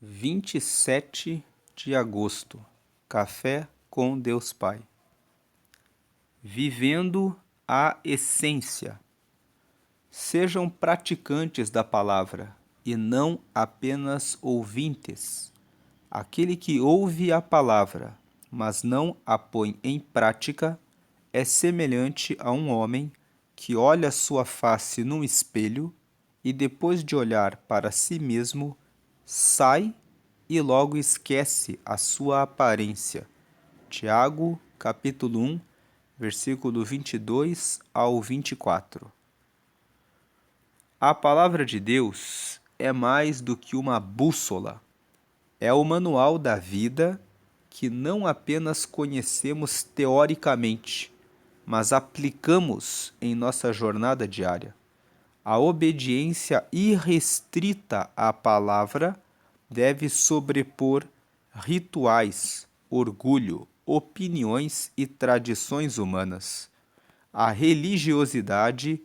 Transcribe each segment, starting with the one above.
27 de agosto, Café com Deus Pai. Vivendo a essência. Sejam praticantes da palavra e não apenas ouvintes. Aquele que ouve a palavra, mas não a põe em prática, é semelhante a um homem que olha sua face num espelho e depois de olhar para si mesmo, sai e logo esquece a sua aparência. Tiago, capítulo 1, versículo 22 ao 24. A palavra de Deus é mais do que uma bússola. É o manual da vida que não apenas conhecemos teoricamente, mas aplicamos em nossa jornada diária. A obediência irrestrita à palavra deve sobrepor rituais, orgulho, opiniões e tradições humanas. A religiosidade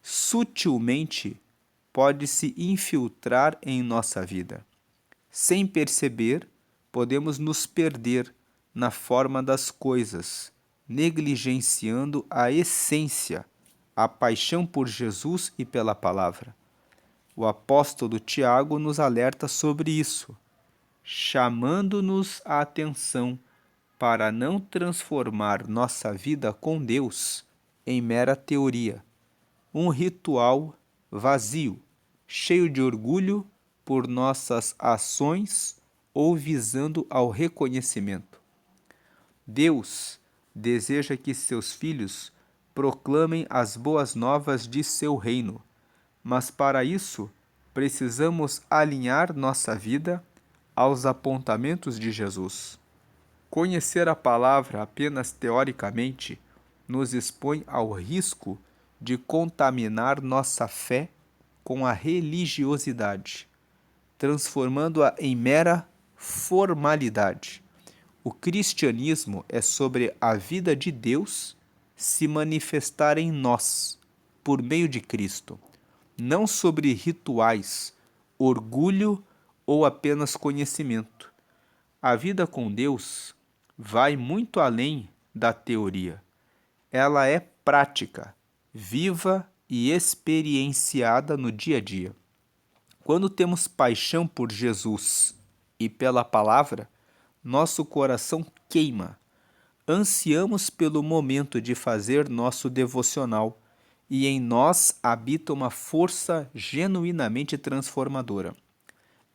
sutilmente pode se infiltrar em nossa vida. Sem perceber, podemos nos perder na forma das coisas, negligenciando a essência, a paixão por Jesus e pela palavra. O apóstolo Tiago nos alerta sobre isso, chamando-nos a atenção para não transformar nossa vida com Deus em mera teoria, um ritual vazio, cheio de orgulho por nossas ações ou visando ao reconhecimento. Deus deseja que seus filhos proclamem as boas novas de seu reino, mas para isso precisamos alinhar nossa vida aos apontamentos de Jesus. Conhecer a palavra apenas teoricamente nos expõe ao risco de contaminar nossa fé com a religiosidade, transformando-a em mera formalidade. O cristianismo é sobre a vida de Deus se manifestar em nós, por meio de Cristo, não sobre rituais, orgulho ou apenas conhecimento. A vida com Deus vai muito além da teoria. Ela é prática, viva e experienciada no dia a dia. Quando temos paixão por Jesus e pela palavra, nosso coração queima. Ansiamos pelo momento de fazer nosso devocional e em nós habita uma força genuinamente transformadora.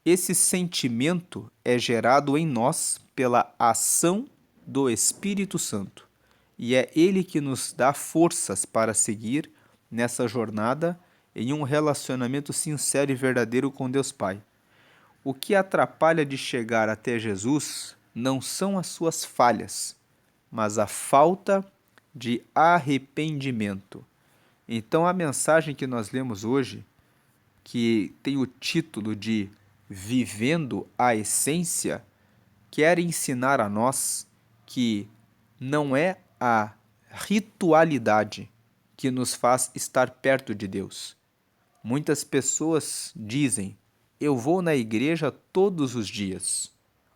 Esse sentimento é gerado em nós pela ação do Espírito Santo e é Ele que nos dá forças para seguir nessa jornada em um relacionamento sincero e verdadeiro com Deus Pai. O que atrapalha de chegar até Jesus não são as suas falhas, mas a falta de arrependimento. Então, a mensagem que nós lemos hoje, que tem o título de Vivendo a Essência, quer ensinar a nós que não é a ritualidade que nos faz estar perto de Deus. Muitas pessoas dizem: eu vou na igreja todos os dias,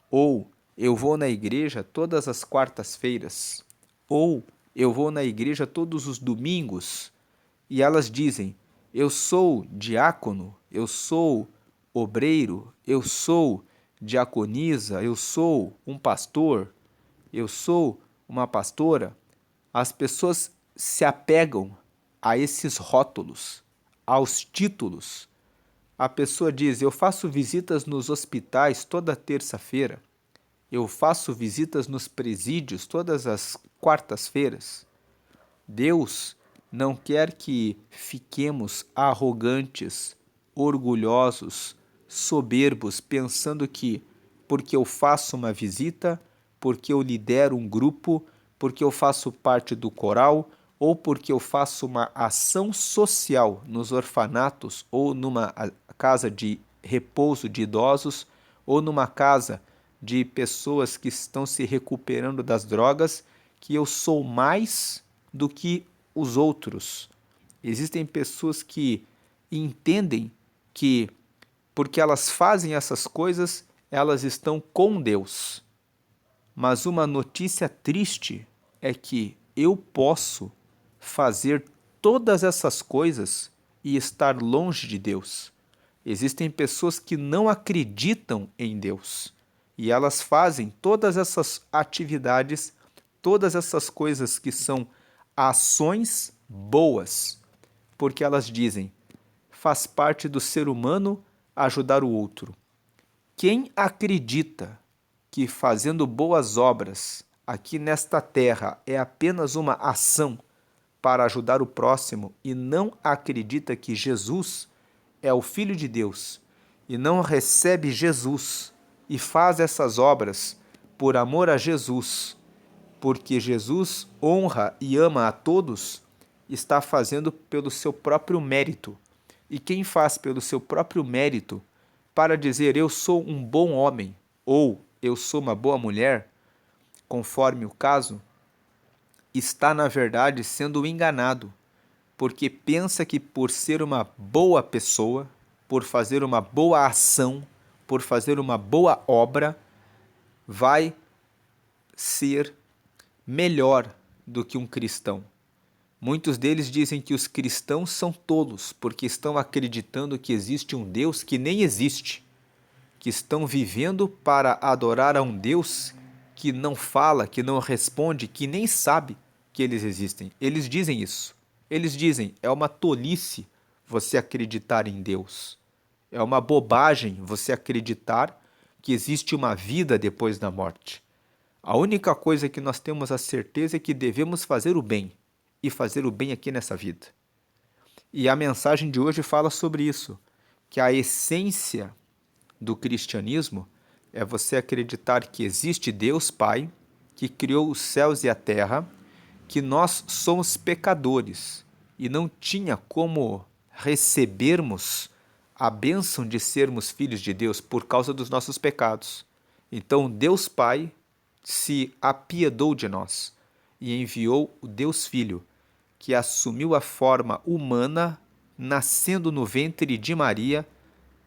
ou eu vou na igreja todas as quartas-feiras, ou eu vou na igreja todos os domingos, e elas dizem: eu sou diácono, eu sou obreiro, eu sou diaconisa, eu sou um pastor, eu sou uma pastora. As pessoas se apegam a esses rótulos, aos títulos. A pessoa diz: eu faço visitas nos hospitais toda terça-feira, eu faço visitas nos presídios todas as quartas-feiras. Deus não quer que fiquemos arrogantes, orgulhosos, soberbos, pensando que porque eu faço uma visita, porque eu lidero um grupo, porque eu faço parte do coral, ou porque eu faço uma ação social nos orfanatos ou numa casa de repouso de idosos ou numa casa de pessoas que estão se recuperando das drogas, que eu sou mais do que os outros. Existem pessoas que entendem que porque elas fazem essas coisas, elas estão com Deus. Mas uma notícia triste é que eu posso fazer todas essas coisas e estar longe de Deus. Existem pessoas que não acreditam em Deus e elas fazem todas essas atividades, todas essas coisas que são ações boas, porque elas dizem: faz parte do ser humano ajudar o outro. Quem acredita que fazendo boas obras aqui nesta terra é apenas uma ação para ajudar o próximo e não acredita que Jesus é o Filho de Deus e não recebe Jesus e faz essas obras por amor a Jesus, porque Jesus honra e ama a todos, está fazendo pelo seu próprio mérito. E quem faz pelo seu próprio mérito para dizer eu sou um bom homem ou eu sou uma boa mulher, conforme o caso, está na verdade sendo enganado, porque pensa que por ser uma boa pessoa, por fazer uma boa ação, por fazer uma boa obra, vai ser melhor do que um cristão. Muitos deles dizem que os cristãos são tolos, porque estão acreditando que existe um Deus que nem existe, que estão vivendo para adorar a um Deus que não fala, que não responde, que nem sabe que eles existem. Eles dizem isso. Eles dizem, é uma tolice você acreditar em Deus. É uma bobagem você acreditar que existe uma vida depois da morte. A única coisa que nós temos a certeza é que devemos fazer o bem, e fazer o bem aqui nessa vida. E a mensagem de hoje fala sobre isso, que a essência do cristianismo é você acreditar que existe Deus Pai, que criou os céus e a terra, que nós somos pecadores e não tinha como recebermos a bênção de sermos filhos de Deus por causa dos nossos pecados. Então Deus Pai se apiedou de nós e enviou o Deus Filho, que assumiu a forma humana, nascendo no ventre de Maria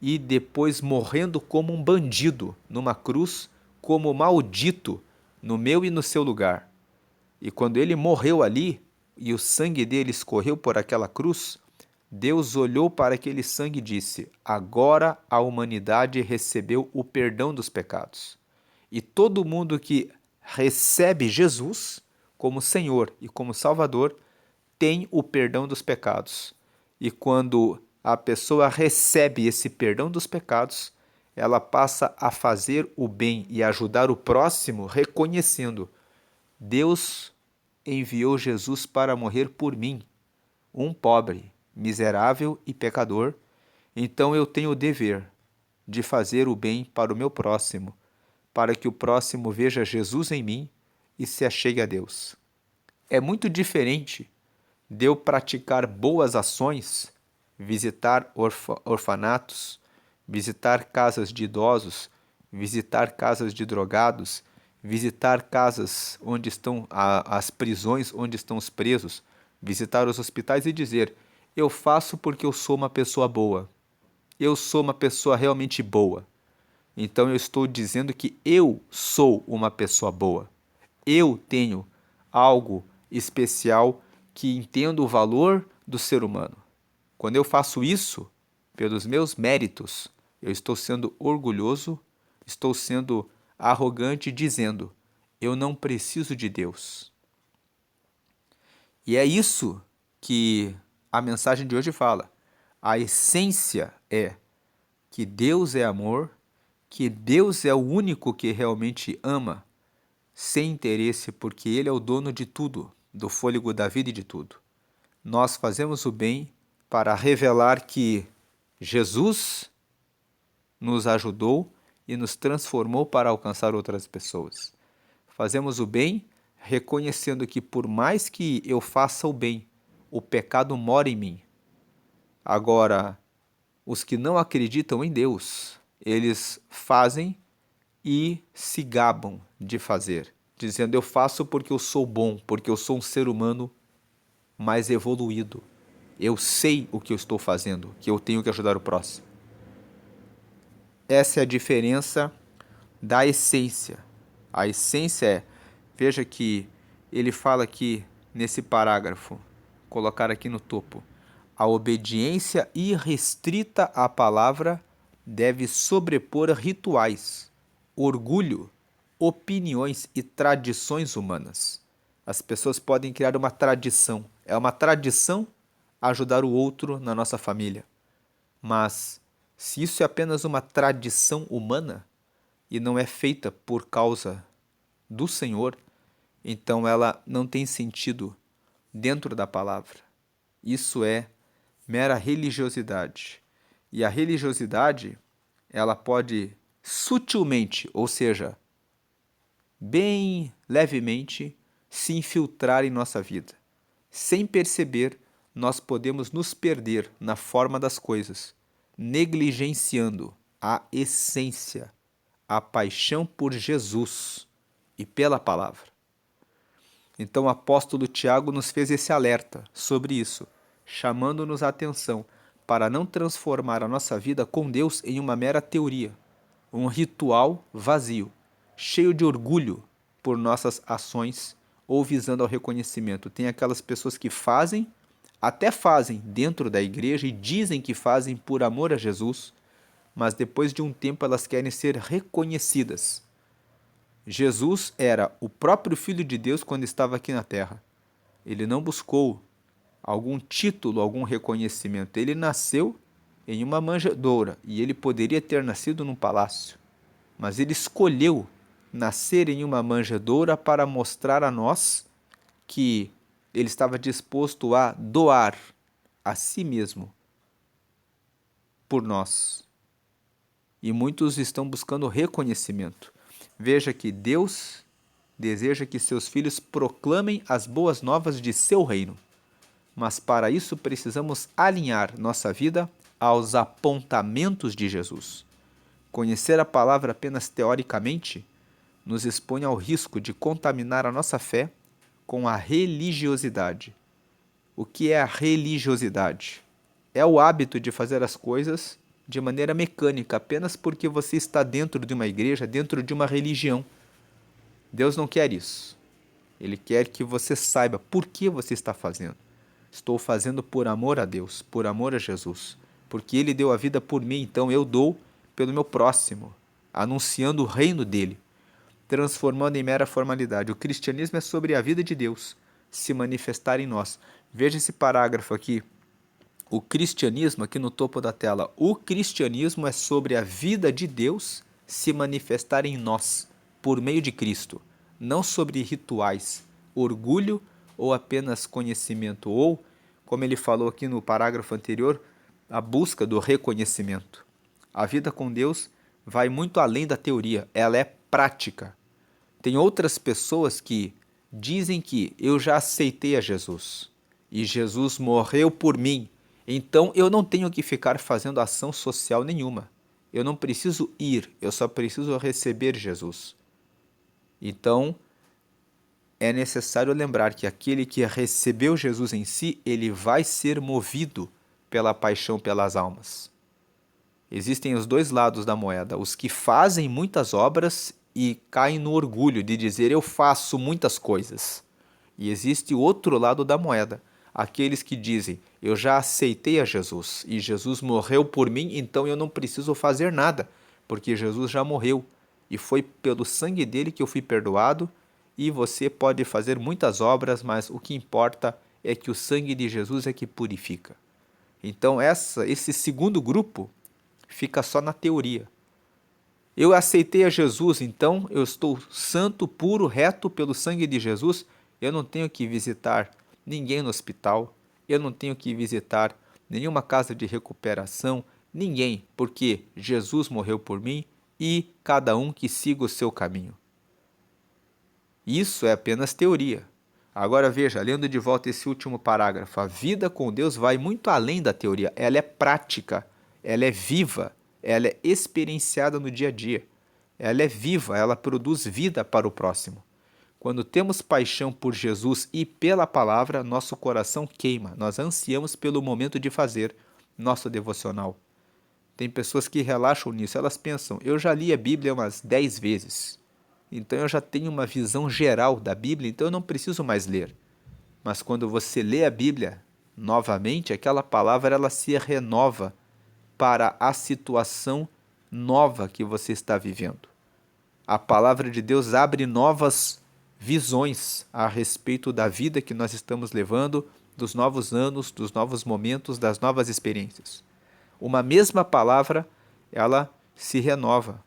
e depois morrendo como um bandido numa cruz, como maldito no meu e no seu lugar. E quando ele morreu ali e o sangue dele escorreu por aquela cruz, Deus olhou para aquele sangue e disse: agora a humanidade recebeu o perdão dos pecados. E todo mundo que recebe Jesus como Senhor e como Salvador tem o perdão dos pecados. E quando a pessoa recebe esse perdão dos pecados, ela passa a fazer o bem e ajudar o próximo, reconhecendo: Deus enviou Jesus para morrer por mim, um pobre, miserável e pecador, então eu tenho o dever de fazer o bem para o meu próximo, para que o próximo veja Jesus em mim e se achegue a Deus. É muito diferente de eu praticar boas ações, visitar orfanatos, visitar casas de idosos, visitar casas de drogados, visitar casas onde estão as prisões, onde estão os presos, visitar os hospitais e dizer: eu faço porque eu sou uma pessoa boa. Eu sou uma pessoa realmente boa. Então eu estou dizendo que eu sou uma pessoa boa. Eu tenho algo especial que entendo o valor do ser humano. Quando eu faço isso, pelos meus méritos, eu estou sendo orgulhoso, estou sendo arrogante, dizendo: eu não preciso de Deus. E é isso que a mensagem de hoje fala. A essência é que Deus é amor, que Deus é o único que realmente ama, sem interesse, porque Ele é o dono de tudo, do fôlego da vida e de tudo. Nós fazemos o bem para revelar que Jesus nos ajudou e nos transformou para alcançar outras pessoas. Fazemos o bem reconhecendo que por mais que eu faça o bem, o pecado mora em mim. Agora, os que não acreditam em Deus, eles fazem e se gabam de fazer, dizendo: eu faço porque eu sou bom, porque eu sou um ser humano mais evoluído. Eu sei o que eu estou fazendo, que eu tenho que ajudar o próximo. Essa é a diferença da essência. A essência é, veja que ele fala aqui nesse parágrafo, colocar aqui no topo, a obediência irrestrita à palavra deve sobrepor rituais, orgulho, opiniões e tradições humanas. As pessoas podem criar uma tradição. É uma tradição ajudar o outro na nossa família. Mas, se isso é apenas uma tradição humana e não é feita por causa do Senhor, então ela não tem sentido dentro da palavra. Isso é mera religiosidade. E a religiosidade, ela pode sutilmente, ou seja, bem levemente, se infiltrar em nossa vida. Sem perceber, nós podemos nos perder na forma das coisas, negligenciando a essência, a paixão por Jesus e pela palavra. Então o apóstolo Tiago nos fez esse alerta sobre isso, chamando-nos a atenção para não transformar a nossa vida com Deus em uma mera teoria, um ritual vazio, cheio de orgulho por nossas ações ou visando ao reconhecimento. Tem aquelas pessoas que fazem, até fazem dentro da igreja e dizem que fazem por amor a Jesus, mas depois de um tempo elas querem ser reconhecidas. Jesus era o próprio Filho de Deus quando estava aqui na terra. Ele não buscou algum título, algum reconhecimento. Ele nasceu em uma manjedoura e ele poderia ter nascido num palácio, mas ele escolheu nascer em uma manjedoura para mostrar a nós que ele estava disposto a doar a si mesmo por nós. E muitos estão buscando reconhecimento. Veja que Deus deseja que seus filhos proclamem as boas novas de seu reino. Mas para isso precisamos alinhar nossa vida aos apontamentos de Jesus. Conhecer a palavra apenas teoricamente nos expõe ao risco de contaminar a nossa fé com a religiosidade. O que é a religiosidade? É o hábito de fazer as coisas de maneira mecânica, apenas porque você está dentro de uma igreja, dentro de uma religião. Deus não quer isso. Ele quer que você saiba por que você está fazendo. Estou fazendo por amor a Deus, por amor a Jesus. Porque Ele deu a vida por mim, então eu dou pelo meu próximo, anunciando o reino dele, transformando em mera formalidade. O cristianismo é sobre a vida de Deus se manifestar em nós. Veja esse parágrafo aqui. O cristianismo, aqui no topo da tela, o cristianismo é sobre a vida de Deus se manifestar em nós, por meio de Cristo, não sobre rituais, orgulho ou apenas conhecimento, ou, como ele falou aqui no parágrafo anterior, a busca do reconhecimento. A vida com Deus vai muito além da teoria, ela é prática. Tem outras pessoas que dizem que eu já aceitei a Jesus e Jesus morreu por mim, então eu não tenho que ficar fazendo ação social nenhuma. Eu não preciso ir, eu só preciso receber Jesus. Então, é necessário lembrar que aquele que recebeu Jesus em si, ele vai ser movido pela paixão pelas almas. Existem os dois lados da moeda, os que fazem muitas obras e caem no orgulho de dizer eu faço muitas coisas. E existe o outro lado da moeda, aqueles que dizem eu já aceitei a Jesus e Jesus morreu por mim, então eu não preciso fazer nada, porque Jesus já morreu e foi pelo sangue dele que eu fui perdoado. E você pode fazer muitas obras, mas o que importa é que o sangue de Jesus é que purifica. Então esse segundo grupo fica só na teoria. Eu aceitei a Jesus, então eu estou santo, puro, reto pelo sangue de Jesus. Eu não tenho que visitar ninguém no hospital, eu não tenho que visitar nenhuma casa de recuperação, ninguém, porque Jesus morreu por mim e cada um que siga o seu caminho. Isso é apenas teoria. Agora veja, lendo de volta esse último parágrafo, a vida com Deus vai muito além da teoria, ela é prática, ela é viva, ela é experienciada no dia a dia, ela é viva, ela produz vida para o próximo. Quando temos paixão por Jesus e pela palavra, nosso coração queima, nós ansiamos pelo momento de fazer nosso devocional. Tem pessoas que relaxam nisso, elas pensam, eu já li a Bíblia umas 10 vezes, então eu já tenho uma visão geral da Bíblia, então eu não preciso mais ler. Mas quando você lê a Bíblia novamente, aquela palavra ela se renova para a situação nova que você está vivendo. A palavra de Deus abre novas visões a respeito da vida que nós estamos levando, dos novos anos, dos novos momentos, das novas experiências. Uma mesma palavra, ela se renova.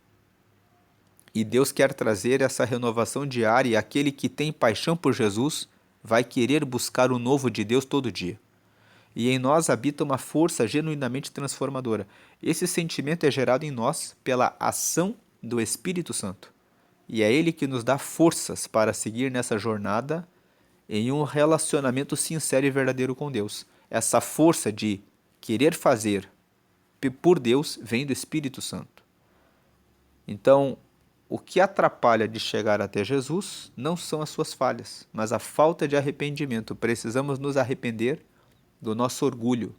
E Deus quer trazer essa renovação diária, e aquele que tem paixão por Jesus vai querer buscar o novo de Deus todo dia. E em nós habita uma força genuinamente transformadora. Esse sentimento é gerado em nós pela ação do Espírito Santo. E é Ele que nos dá forças para seguir nessa jornada em um relacionamento sincero e verdadeiro com Deus. Essa força de querer fazer por Deus vem do Espírito Santo. Então, o que atrapalha de chegar até Jesus não são as suas falhas, mas a falta de arrependimento. Precisamos nos arrepender do nosso orgulho,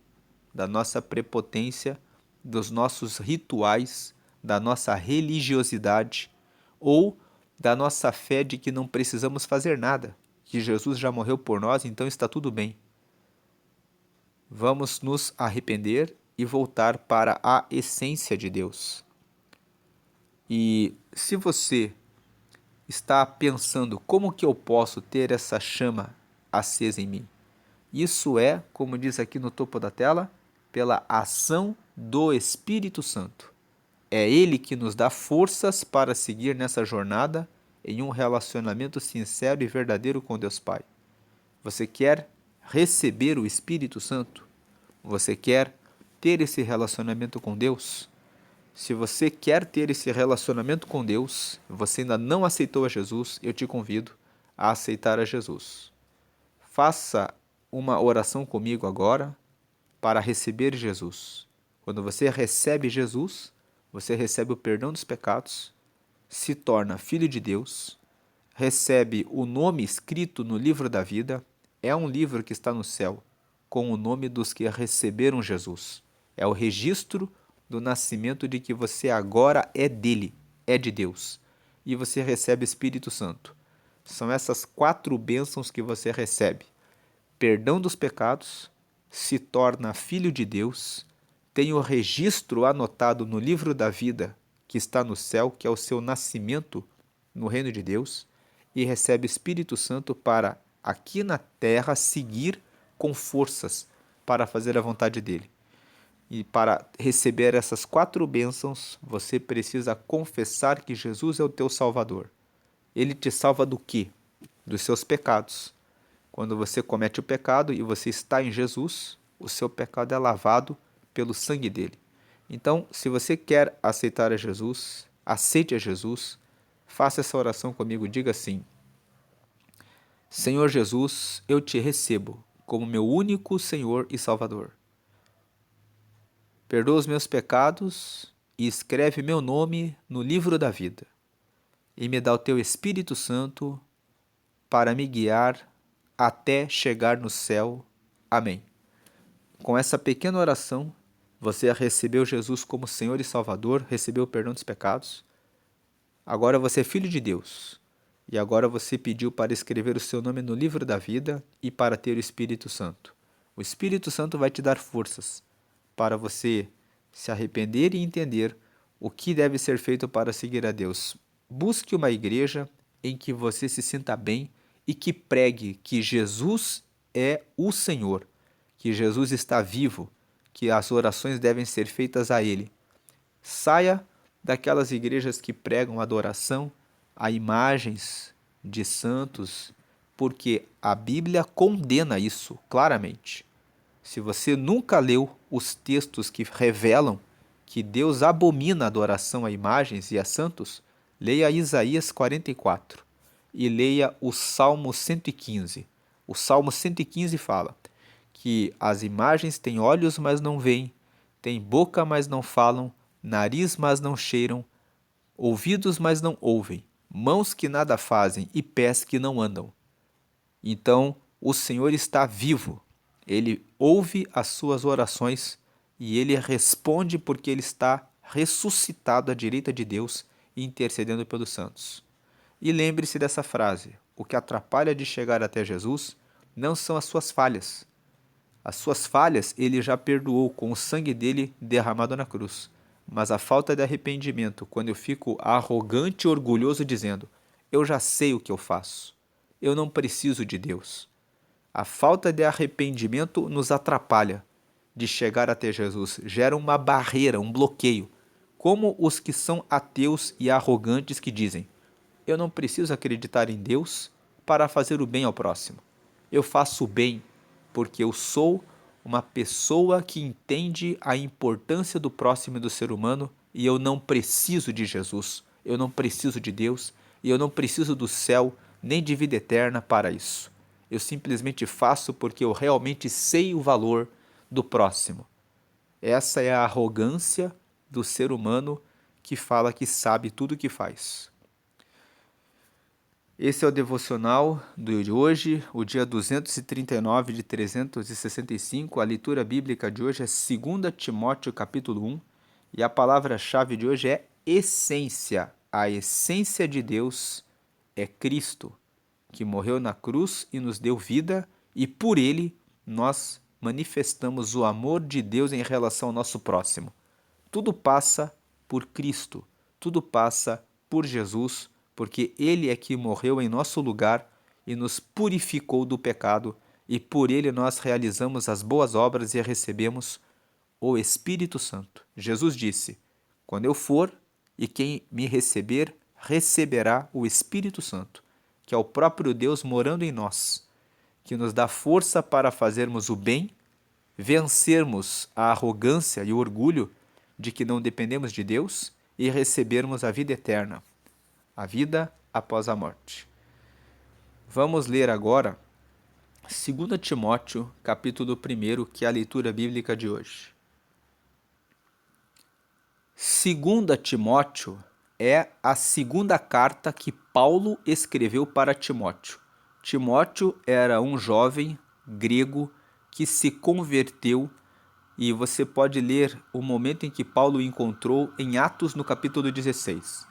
da nossa prepotência, dos nossos rituais, da nossa religiosidade ou da nossa fé de que não precisamos fazer nada, que Jesus já morreu por nós, então está tudo bem. Vamos nos arrepender e voltar para a essência de Deus. E se você está pensando como que eu posso ter essa chama acesa em mim, isso é, como diz aqui no topo da tela, pela ação do Espírito Santo. É Ele que nos dá forças para seguir nessa jornada em um relacionamento sincero e verdadeiro com Deus Pai. Você quer receber o Espírito Santo? Você quer ter esse relacionamento com Deus? Se você quer ter esse relacionamento com Deus, você ainda não aceitou a Jesus, eu te convido a aceitar a Jesus. Faça uma oração comigo agora para receber Jesus. Quando você recebe Jesus, você recebe o perdão dos pecados, se torna filho de Deus, recebe o nome escrito no livro da vida, é um livro que está no céu, com o nome dos que receberam Jesus. É o registro do nascimento de que você agora é dele, é de Deus. E você recebe Espírito Santo. São essas 4 bênçãos que você recebe. Perdão dos pecados, se torna filho de Deus, tem o registro anotado no livro da vida que está no céu, que é o seu nascimento no reino de Deus, e recebe Espírito Santo para, aqui na terra, seguir com forças para fazer a vontade dele. E para receber essas 4 bênçãos, você precisa confessar que Jesus é o teu Salvador. Ele te salva do quê? Dos seus pecados. Quando você comete o pecado e você está em Jesus, o seu pecado é lavado pelo sangue dele. Então, se você quer aceitar a Jesus, aceite a Jesus, faça essa oração comigo, diga assim: Senhor Jesus, eu te recebo como meu único Senhor e Salvador. Perdoa os meus pecados e escreve meu nome no livro da vida. E me dá o teu Espírito Santo para me guiar até chegar no céu. Amém. Com essa pequena oração, você recebeu Jesus como Senhor e Salvador, recebeu o perdão dos pecados. Agora você é filho de Deus. E agora você pediu para escrever o seu nome no livro da vida e para ter o Espírito Santo. O Espírito Santo vai te dar forças para você se arrepender e entender o que deve ser feito para seguir a Deus. Busque uma igreja em que você se sinta bem e que pregue que Jesus é o Senhor, que Jesus está vivo, que as orações devem ser feitas a Ele. Saia daquelas igrejas que pregam adoração a imagens de santos, porque a Bíblia condena isso claramente. Se você nunca leu os textos que revelam que Deus abomina a adoração a imagens e a santos, leia Isaías 44 e leia o Salmo 115. O Salmo 115 fala que as imagens têm olhos, mas não veem, têm boca, mas não falam, nariz, mas não cheiram, ouvidos, mas não ouvem, mãos que nada fazem e pés que não andam. Então, o Senhor está vivo. Ele ouve as suas orações e ele responde porque ele está ressuscitado à direita de Deus e intercedendo pelos santos. E lembre-se dessa frase: o que atrapalha de chegar até Jesus não são as suas falhas. As suas falhas ele já perdoou com o sangue dele derramado na cruz. Mas a falta de arrependimento, quando eu fico arrogante e orgulhoso dizendo: eu já sei o que eu faço, eu não preciso de Deus. A falta de arrependimento nos atrapalha de chegar até Jesus, gera uma barreira, um bloqueio, como os que são ateus e arrogantes que dizem: eu não preciso acreditar em Deus para fazer o bem ao próximo. Eu faço o bem porque eu sou uma pessoa que entende a importância do próximo e do ser humano e eu não preciso de Jesus, eu não preciso de Deus e eu não preciso do céu nem de vida eterna para isso. Eu simplesmente faço porque eu realmente sei o valor do próximo. Essa é a arrogância do ser humano que fala que sabe tudo o que faz. Esse é o devocional de hoje, o dia 239 de 365. A leitura bíblica de hoje é 2 Timóteo capítulo 1 e a palavra-chave de hoje é essência. A essência de Deus é Cristo, que morreu na cruz e nos deu vida, e por ele nós manifestamos o amor de Deus em relação ao nosso próximo. Tudo passa por Cristo, tudo passa por Jesus, porque ele é que morreu em nosso lugar e nos purificou do pecado, e por ele nós realizamos as boas obras e recebemos o Espírito Santo. Jesus disse: quando eu for, e quem me receber, receberá o Espírito Santo, que é o próprio Deus morando em nós, que nos dá força para fazermos o bem, vencermos a arrogância e o orgulho de que não dependemos de Deus e recebermos a vida eterna, a vida após a morte. Vamos ler agora 2 Timóteo, capítulo 1, que é a leitura bíblica de hoje. 2 Timóteo é a segunda carta que Paulo escreveu para Timóteo. Timóteo era um jovem grego que se converteu, e você pode ler o momento em que Paulo o encontrou em Atos no capítulo 16.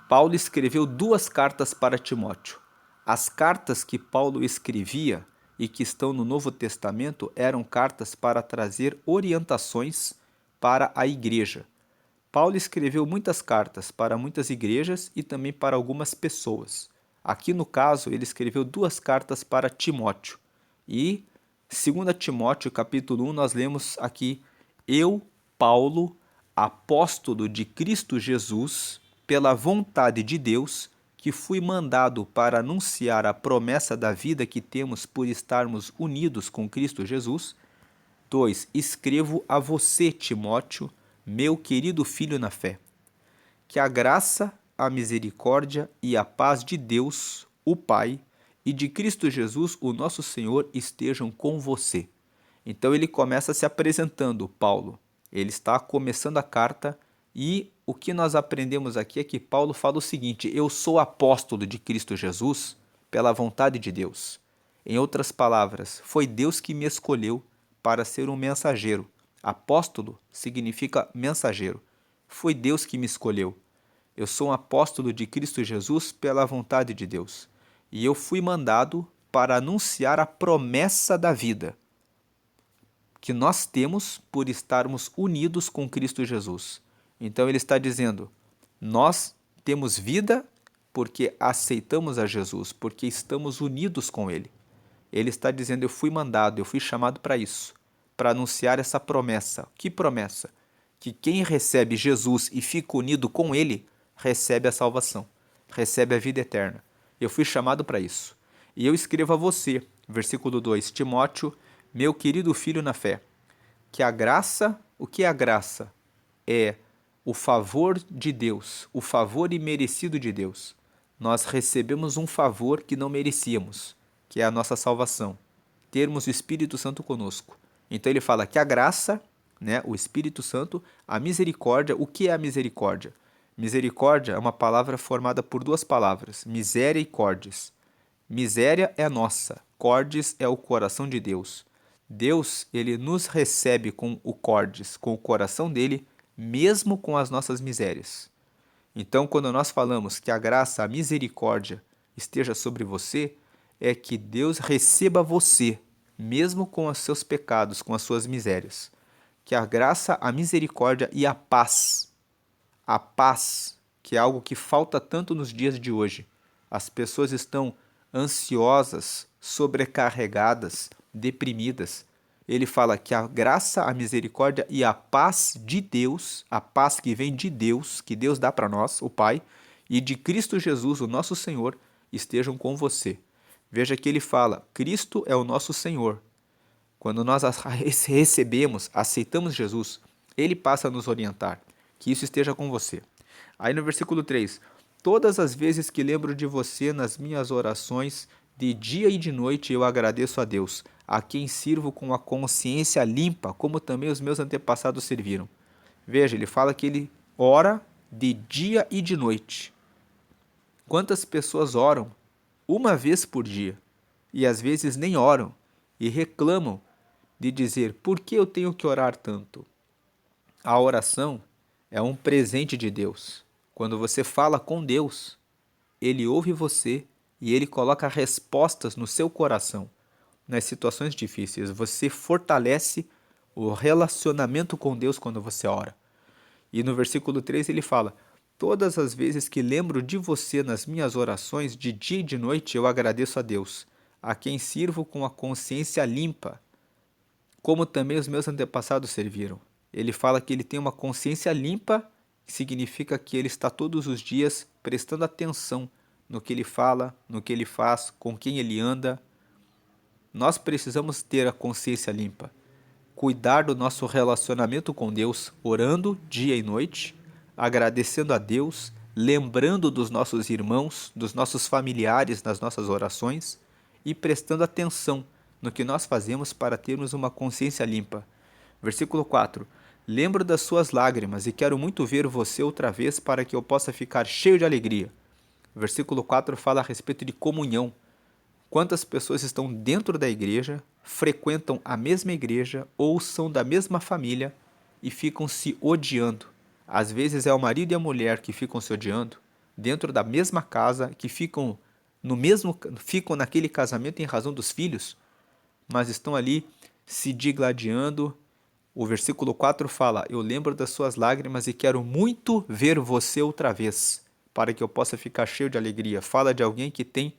Paulo escreveu 2 cartas para Timóteo. As cartas que Paulo escrevia e que estão no Novo Testamento eram cartas para trazer orientações para a igreja. Paulo escreveu muitas cartas para muitas igrejas e também para algumas pessoas. Aqui no caso, ele escreveu 2 cartas para Timóteo. E 2 Timóteo, capítulo 1, nós lemos aqui: eu, Paulo, apóstolo de Cristo Jesus, pela vontade de Deus, que fui mandado para anunciar a promessa da vida que temos por estarmos unidos com Cristo Jesus. 2. Escrevo a você, Timóteo, meu querido filho na fé, que a graça, a misericórdia e a paz de Deus, o Pai, e de Cristo Jesus, o nosso Senhor, estejam com você. Então ele começa se apresentando, Paulo. Ele está começando a carta e o que nós aprendemos aqui é que Paulo fala o seguinte: eu sou apóstolo de Cristo Jesus pela vontade de Deus. Em outras palavras, foi Deus que me escolheu para ser um mensageiro. Apóstolo significa mensageiro. Foi Deus que me escolheu. Eu sou um apóstolo de Cristo Jesus pela vontade de Deus. E eu fui mandado para anunciar a promessa da vida que nós temos por estarmos unidos com Cristo Jesus. Então ele está dizendo: nós temos vida porque aceitamos a Jesus, porque estamos unidos com ele. Ele está dizendo: eu fui mandado, eu fui chamado para isso, para anunciar essa promessa. Que promessa? Que quem recebe Jesus e fica unido com ele, recebe a salvação, recebe a vida eterna. Eu fui chamado para isso. E eu escrevo a você, versículo 2, Timóteo, meu querido filho na fé, que a graça, o que é a graça? É o favor de Deus, o favor imerecido de Deus. Nós recebemos um favor que não merecíamos, que é a nossa salvação, termos o Espírito Santo conosco. Então ele fala que a graça, né, o Espírito Santo, a misericórdia. O que é a misericórdia? Misericórdia é uma palavra formada por 2 palavras, miséria e cordes. Miséria é nossa, cordes é o coração de Deus. Deus, ele nos recebe com o cordes, com o coração dele, mesmo com as nossas misérias. Então, quando nós falamos que a graça, a misericórdia esteja sobre você, é que Deus receba você, mesmo com os seus pecados, com as suas misérias. Que a graça, a misericórdia e a paz, que é algo que falta tanto nos dias de hoje. As pessoas estão ansiosas, sobrecarregadas, deprimidas. Ele fala que a graça, a misericórdia e a paz de Deus, a paz que vem de Deus, que Deus dá para nós, o Pai, e de Cristo Jesus, o nosso Senhor, estejam com você. Veja que ele fala: Cristo é o nosso Senhor. Quando nós recebemos, aceitamos Jesus, ele passa a nos orientar. Que isso esteja com você. Aí no versículo 3: Todas as vezes que lembro de você nas minhas orações, de dia e de noite eu agradeço a Deus, a quem sirvo com a consciência limpa, como também os meus antepassados serviram. Veja, ele fala que ele ora de dia e de noite. Quantas pessoas oram uma vez por dia e às vezes nem oram e reclamam de dizer: por que eu tenho que orar tanto? A oração é um presente de Deus. Quando você fala com Deus, ele ouve você e ele coloca respostas no seu coração. Nas situações difíceis, você fortalece o relacionamento com Deus quando você ora. E no versículo 3 ele fala: Todas as vezes que lembro de você nas minhas orações, de dia e de noite, eu agradeço a Deus, a quem sirvo com a consciência limpa, como também os meus antepassados serviram. Ele fala que ele tem uma consciência limpa, que significa que ele está todos os dias prestando atenção no que ele fala, no que ele faz, com quem ele anda. Nós precisamos ter a consciência limpa, cuidar do nosso relacionamento com Deus, orando dia e noite, agradecendo a Deus, lembrando dos nossos irmãos, dos nossos familiares nas nossas orações e prestando atenção no que nós fazemos para termos uma consciência limpa. Versículo 4: Lembro das suas lágrimas e quero muito ver você outra vez para que eu possa ficar cheio de alegria. Versículo 4 fala a respeito de comunhão. Quantas pessoas estão dentro da igreja, frequentam a mesma igreja ou são da mesma família e ficam se odiando? Às vezes é o marido e a mulher que ficam se odiando, dentro da mesma casa, que ficam naquele casamento em razão dos filhos, mas estão ali se digladiando. O versículo 4 fala: Eu lembro das suas lágrimas e quero muito ver você outra vez, para que eu possa ficar cheio de alegria. Fala de alguém que tem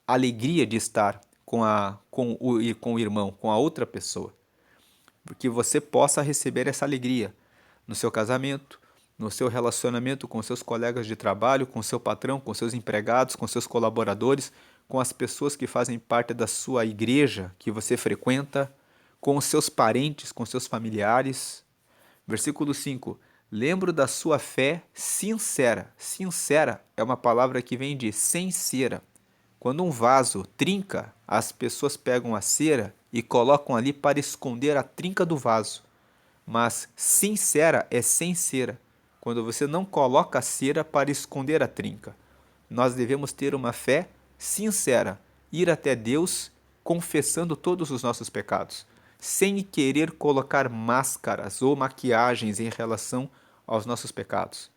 alegria de estar com o irmão, com a outra pessoa. Porque você possa receber essa alegria no seu casamento, no seu relacionamento com seus colegas de trabalho, com seu patrão, com seus empregados, com seus colaboradores, com as pessoas que fazem parte da sua igreja que você frequenta, com os seus parentes, com seus familiares. Versículo 5: Lembro da sua fé sincera. Sincera é uma palavra que vem de sem cera. Quando um vaso trinca, as pessoas pegam a cera e colocam ali para esconder a trinca do vaso. Mas sincera é sem cera, quando você não coloca a cera para esconder a trinca. Nós devemos ter uma fé sincera, ir até Deus confessando todos os nossos pecados, sem querer colocar máscaras ou maquiagens em relação aos nossos pecados.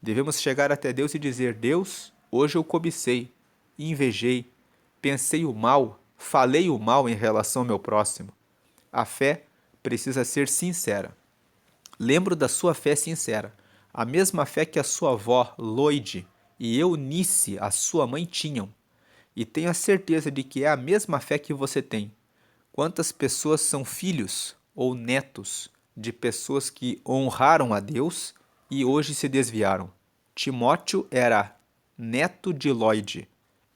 Devemos chegar até Deus e dizer: Deus, hoje eu cobicei, invejei, pensei o mal, falei o mal em relação ao meu próximo. A fé precisa ser sincera. Lembro da sua fé sincera, a mesma fé que a sua avó Loide e Eunice, a sua mãe, tinham. E tenho a certeza de que é a mesma fé que você tem. Quantas pessoas são filhos ou netos de pessoas que honraram a Deus e hoje se desviaram? Timóteo era neto de Loide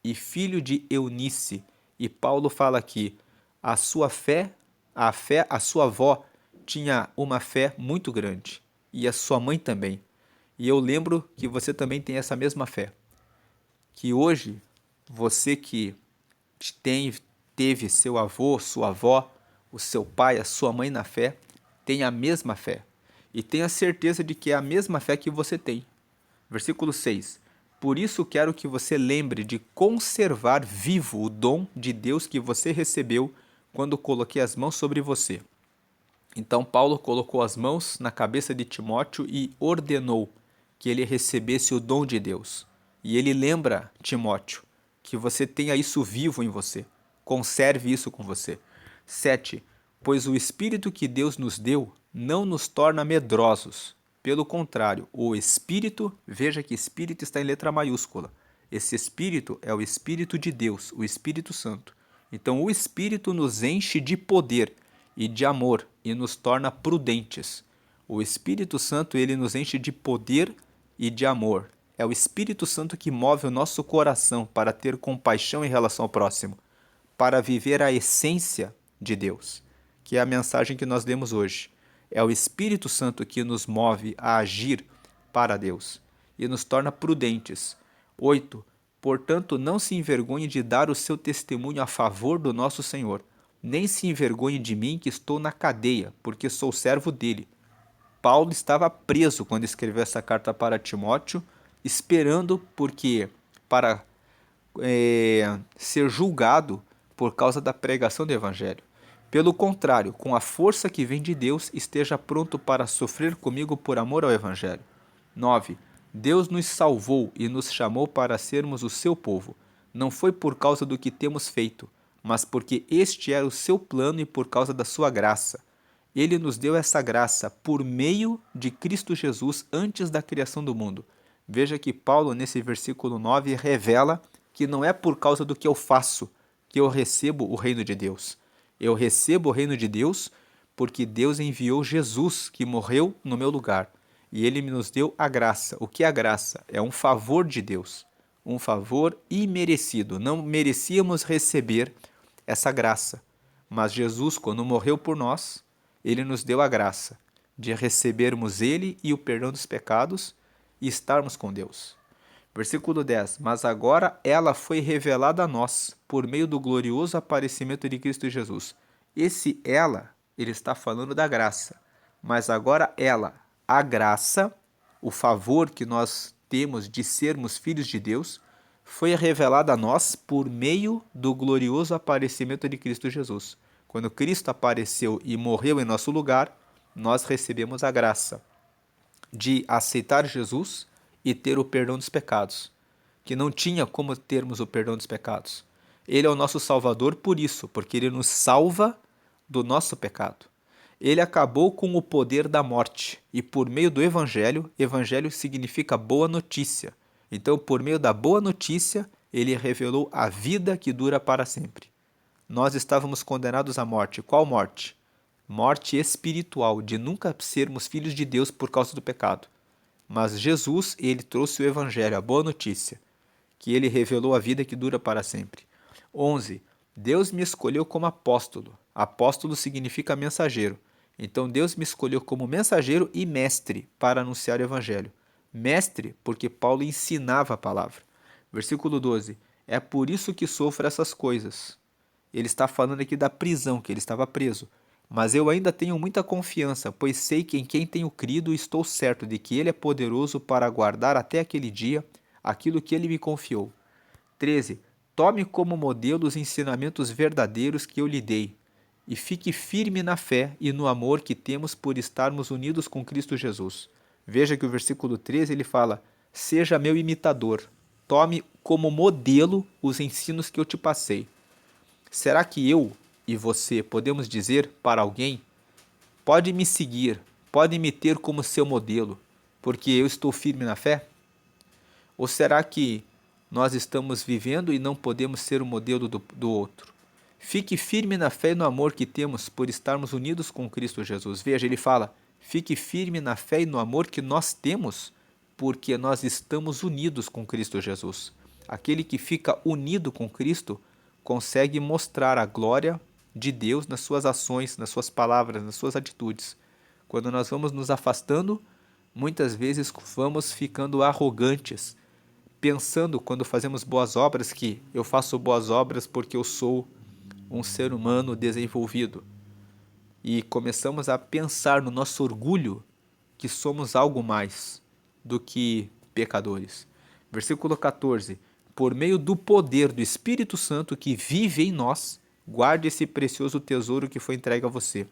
e filho de Eunice. E Paulo fala aqui: a sua fé, a sua avó tinha uma fé muito grande e a sua mãe também. E eu lembro que você também tem essa mesma fé. Que hoje você que teve seu avô, sua avó, o seu pai, a sua mãe na fé, tem a mesma fé. E tenha certeza de que é a mesma fé que você tem. Versículo 6: Por isso quero que você lembre de conservar vivo o dom de Deus que você recebeu quando coloquei as mãos sobre você. Então Paulo colocou as mãos na cabeça de Timóteo e ordenou que ele recebesse o dom de Deus. E ele lembra, Timóteo, que você tenha isso vivo em você. Conserve isso com você. 7. Pois o Espírito que Deus nos deu não nos torna medrosos. Pelo contrário, o Espírito, veja que Espírito está em letra maiúscula. Esse Espírito é o Espírito de Deus, o Espírito Santo. Então o Espírito nos enche de poder e de amor e nos torna prudentes. O Espírito Santo, ele nos enche de poder e de amor. É o Espírito Santo que move o nosso coração para ter compaixão em relação ao próximo, para viver a essência de Deus, que é a mensagem que nós demos hoje. É o Espírito Santo que nos move a agir para Deus e nos torna prudentes. 8. Portanto, não se envergonhe de dar o seu testemunho a favor do nosso Senhor, nem se envergonhe de mim que estou na cadeia, porque sou servo dele. Paulo estava preso quando escreveu essa carta para Timóteo, esperando para ser julgado por causa da pregação do Evangelho. Pelo contrário, com a força que vem de Deus, esteja pronto para sofrer comigo por amor ao Evangelho. 9. Deus nos salvou e nos chamou para sermos o seu povo. Não foi por causa do que temos feito, mas porque este era o seu plano e por causa da sua graça. Ele nos deu essa graça por meio de Cristo Jesus antes da criação do mundo. Veja que Paulo, nesse versículo 9, revela que não é por causa do que eu faço que eu recebo o reino de Deus. Eu recebo o reino de Deus porque Deus enviou Jesus, que morreu no meu lugar. E ele nos deu a graça. O que é a graça? É um favor de Deus. Um favor imerecido. Não merecíamos receber essa graça. Mas Jesus, quando morreu por nós, ele nos deu a graça de recebermos ele e o perdão dos pecados e estarmos com Deus. Versículo 10. Mas agora ela foi revelada a nós por meio do glorioso aparecimento de Cristo Jesus. Esse ela, ele está falando da graça. Mas agora ela, a graça, o favor que nós temos de sermos filhos de Deus, foi revelada a nós por meio do glorioso aparecimento de Cristo Jesus. Quando Cristo apareceu e morreu em nosso lugar, nós recebemos a graça de aceitar Jesus e ter o perdão dos pecados, que não tinha como termos o perdão dos pecados. Ele é o nosso Salvador por isso, porque ele nos salva do nosso pecado. Ele acabou com o poder da morte e por meio do Evangelho, Evangelho significa boa notícia. Então, por meio da boa notícia, ele revelou a vida que dura para sempre. Nós estávamos condenados à morte. Qual morte? Morte espiritual, de nunca sermos filhos de Deus por causa do pecado. Mas Jesus, ele trouxe o Evangelho, a boa notícia, que ele revelou a vida que dura para sempre. 11. Deus me escolheu como apóstolo. Apóstolo significa mensageiro. Então Deus me escolheu como mensageiro e mestre para anunciar o Evangelho. Mestre, porque Paulo ensinava a palavra. Versículo 12. É por isso que sofro essas coisas. Ele está falando aqui da prisão, que ele estava preso. Mas eu ainda tenho muita confiança, pois sei que em quem tenho crido estou certo de que ele é poderoso para guardar até aquele dia aquilo que ele me confiou. 13. Tome como modelo os ensinamentos verdadeiros que eu lhe dei, e fique firme na fé e no amor que temos por estarmos unidos com Cristo Jesus. Veja que o versículo 13 ele fala, seja meu imitador, tome como modelo os ensinos que eu te passei. Será que eu e você podemos dizer para alguém, pode me seguir, pode me ter como seu modelo, porque eu estou firme na fé? Ou será que nós estamos vivendo e não podemos ser o modelo do outro? Fique firme na fé e no amor que temos por estarmos unidos com Cristo Jesus. Veja, ele fala, fique firme na fé e no amor que nós temos porque nós estamos unidos com Cristo Jesus. Aquele que fica unido com Cristo consegue mostrar a glória de Deus nas suas ações, nas suas palavras, nas suas atitudes. Quando nós vamos nos afastando, muitas vezes vamos ficando arrogantes, pensando quando fazemos boas obras que eu faço boas obras porque eu sou um ser humano desenvolvido. E começamos a pensar no nosso orgulho que somos algo mais do que pecadores. Versículo 14. Por meio do poder do Espírito Santo que vive em nós, Guarde esse precioso tesouro que foi entregue a você.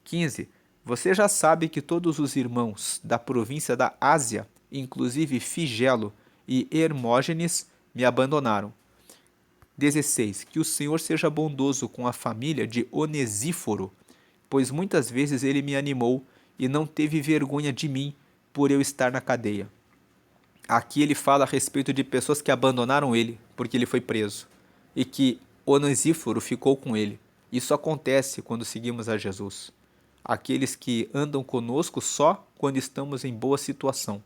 15. Você já sabe que todos os irmãos da província da Ásia, inclusive Figelo e Hermógenes, me abandonaram. 16. Que o Senhor seja bondoso com a família de Onesíforo, pois muitas vezes ele me animou e não teve vergonha de mim por eu estar na cadeia. Aqui ele fala a respeito de pessoas que abandonaram ele porque ele foi preso e que Onesíforo ficou com ele. Isso acontece quando seguimos a Jesus. Aqueles que andam conosco só quando estamos em boa situação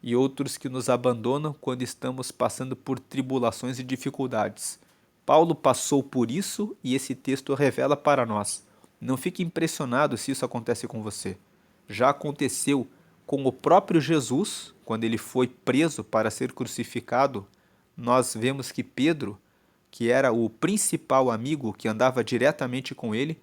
e outros que nos abandonam quando estamos passando por tribulações e dificuldades. Paulo passou por isso e esse texto revela para nós. Não fique impressionado se isso acontece com você. Já aconteceu com o próprio Jesus, quando ele foi preso para ser crucificado. Nós vemos que Pedro, que era o principal amigo que andava diretamente com ele,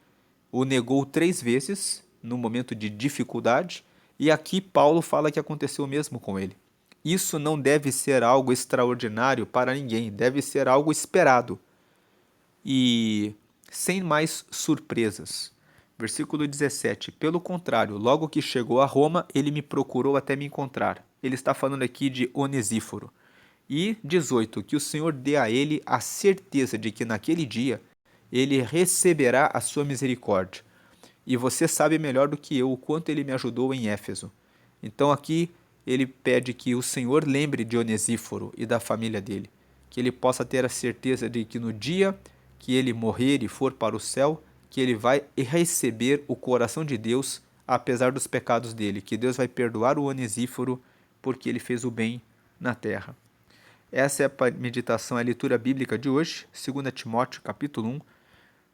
o negou 3 vezes no momento de dificuldade, e aqui Paulo fala que aconteceu o mesmo com ele. Isso não deve ser algo extraordinário para ninguém, deve ser algo esperado. E sem mais surpresas. Versículo 17. Pelo contrário, logo que chegou a Roma, ele me procurou até me encontrar. Ele está falando aqui de Onesíforo. E 18. Que o Senhor dê a ele a certeza de que naquele dia ele receberá a sua misericórdia. E você sabe melhor do que eu o quanto ele me ajudou em Éfeso. Então aqui ele pede que o Senhor lembre de Onesíforo e da família dele, que ele possa ter a certeza de que no dia que ele morrer e for para o céu, que ele vai receber o coração de Deus, apesar dos pecados dele, que Deus vai perdoar o Onesíforo porque ele fez o bem na terra. Essa é a meditação, a leitura bíblica de hoje, 2 Timóteo capítulo 1.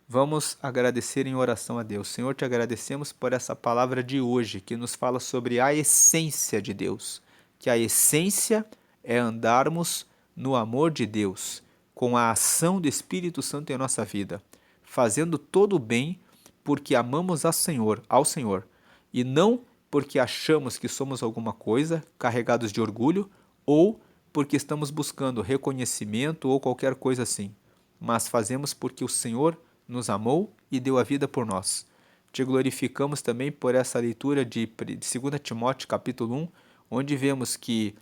Vamos agradecer em oração a Deus. Senhor, te agradecemos por essa palavra de hoje, que nos fala sobre a essência de Deus, que a essência é andarmos no amor de Deus, com a ação do Espírito Santo em nossa vida, fazendo todo o bem porque amamos ao Senhor, e não porque achamos que somos alguma coisa, carregados de orgulho, ou porque estamos buscando reconhecimento ou qualquer coisa assim, mas fazemos porque o Senhor nos amou e deu a vida por nós. Te glorificamos também por essa leitura de 2 Timóteo capítulo 1, onde vemos que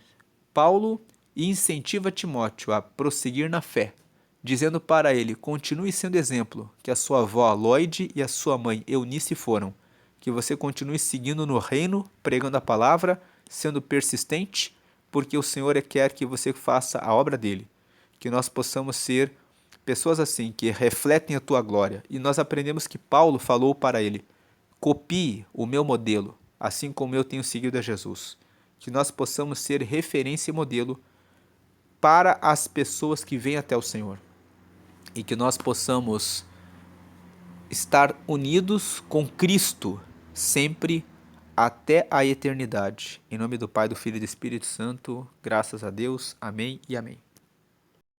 Paulo incentiva Timóteo a prosseguir na fé, dizendo para ele: continue sendo exemplo, que a sua avó Loide e a sua mãe Eunice foram, que você continue seguindo no reino, pregando a palavra, sendo persistente, porque o Senhor quer que você faça a obra dele, que nós possamos ser pessoas assim, que refletem a tua glória. E nós aprendemos que Paulo falou para ele: copie o meu modelo, assim como eu tenho seguido a Jesus. Que nós possamos ser referência e modelo para as pessoas que vêm até o Senhor. E que nós possamos estar unidos com Cristo sempre até a eternidade. Em nome do Pai, do Filho e do Espírito Santo, graças a Deus. Amém e amém.